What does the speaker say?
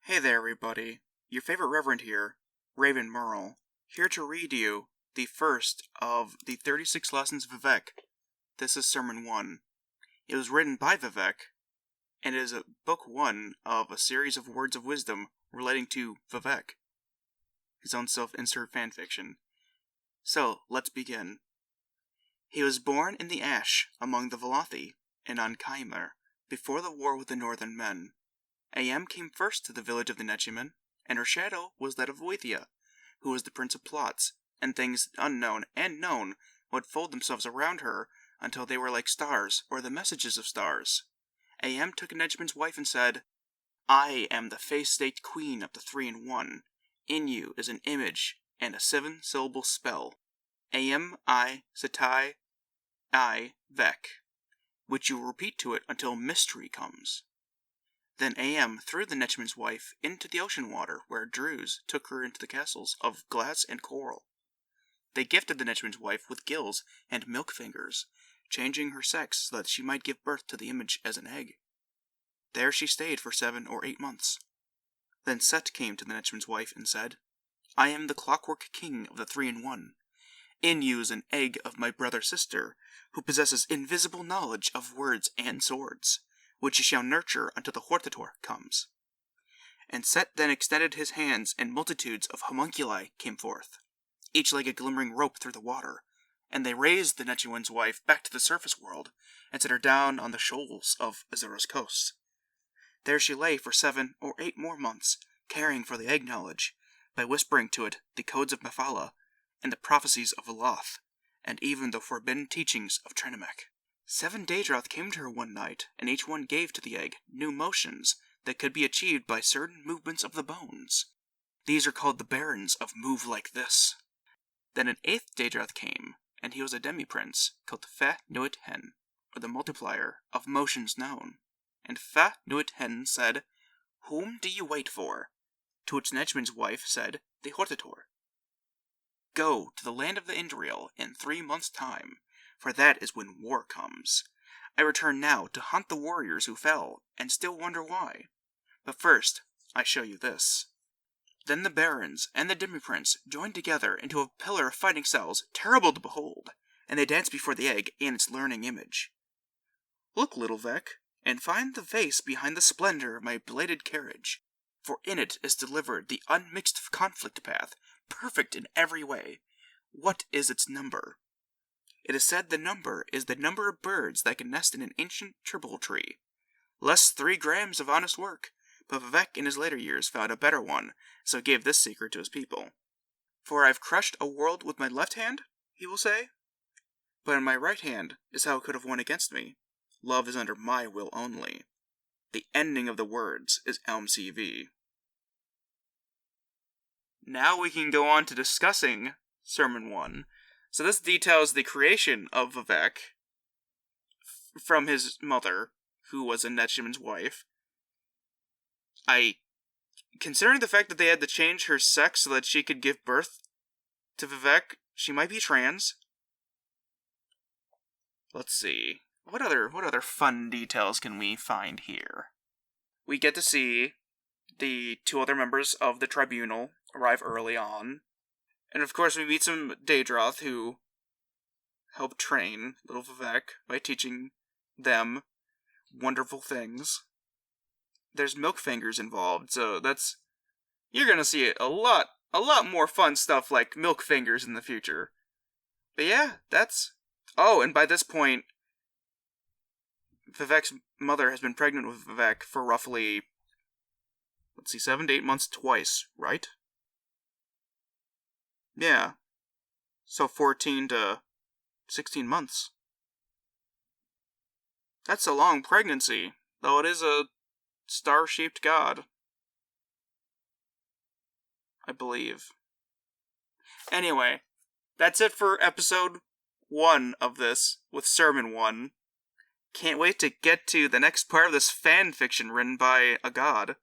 Hey there, everybody. Your favorite Reverend here, Raven Merle, here to read you the first of the 36 lessons of Vivec. This is Sermon 1. It was written by Vivec, and it is book 1 of a series of words of wisdom relating to Vivec, his own self-insert fanfiction. So, let's begin. He was born in the Ash among the Velothi, and on Chimera, before the war with the Northern men. Am came first to the village of the Nechiman, and her shadow was that of Oithia, who was the prince of plots, and things unknown and known would fold themselves around her until they were like stars, or the messages of stars. Am took Nechiman's wife and said, I am the face-staked queen of the 3-in-1. In you is an image and a 7-syllable spell. Am, I, Satai, I, Vec, which you will repeat to it until mystery comes. Then Am threw the Nechiman's wife into the ocean water, where Druze took her into the castles of glass and coral. They gifted the Nechiman's wife with gills and milk fingers, changing her sex so that she might give birth to the image as an egg. There she stayed for 7 or 8 months. Then Set came to the Nechiman's wife and said, I am the clockwork king of the 3-in-1. In you is an egg of my brother-sister, who possesses invisible knowledge of words and swords, which you shall nurture until the Hortator comes. And Set then extended his hands, and multitudes of homunculi came forth, each like a glimmering rope through the water, and they raised the Nechiman's wife back to the surface world, and set her down on the shoals of Azura's coast. There she lay for 7 or 8 more months, caring for the egg knowledge, by whispering to it the codes of Mephala, and the prophecies of Eloth, and even the forbidden teachings of Trenemech. 7 Daedroth came to her one night, and each one gave to the egg new motions that could be achieved by certain movements of the bones. These are called the Barons of Move Like This. Then an 8th Daedroth came, and he was a demi-prince, called Fa Nuit Hen, or the multiplier of motions known. And Fa Nuit Hen said, Whom do you wait for? To which Nechiman's wife said, the Hortator. Go to the land of the Indriel in 3 months' time, for that is when war comes. I return now to hunt the warriors who fell, and still wonder why. But first, I show you this. Then the barons and the demi-prince joined together into a pillar of fighting cells terrible to behold, and they danced before the egg and its learning image. Look, little Vec, and find the face behind the splendor of my bladed carriage, for in it is delivered the unmixed conflict path, perfect in every way. What is its number? It is said the number is the number of birds that can nest in an ancient triple tree. Less 3 grams of honest work, but Vivec in his later years found a better one, so gave this secret to his people. For I've crushed a world with my left hand, he will say. But in my right hand is how it could have won against me. Love is under my will only. The ending of the words is LMCV. Now we can go on to discussing Sermon 1. So this details the creation of Vivec from his mother, who was a Nechiman's wife. Considering the fact that they had to change her sex so that she could give birth to Vivec, she might be trans. Let's see. What other fun details can we find here? We get to see the 2 other members of the tribunal arrive early on. And of course we meet some Daedroth who help train little Vivec by teaching them wonderful things. There's milk fingers involved, so you're gonna see a lot more fun stuff like milk fingers in the future. But yeah, and by this point, Vivec's mother has been pregnant with Vivec for roughly, 7 to 8 months twice, right? Yeah. So 14 to 16 months. That's a long pregnancy, though it is a star-shaped god. I believe. Anyway, that's it for episode 1 of this, with Sermon 1. Can't wait to get to the next part of this fan fiction written by a god.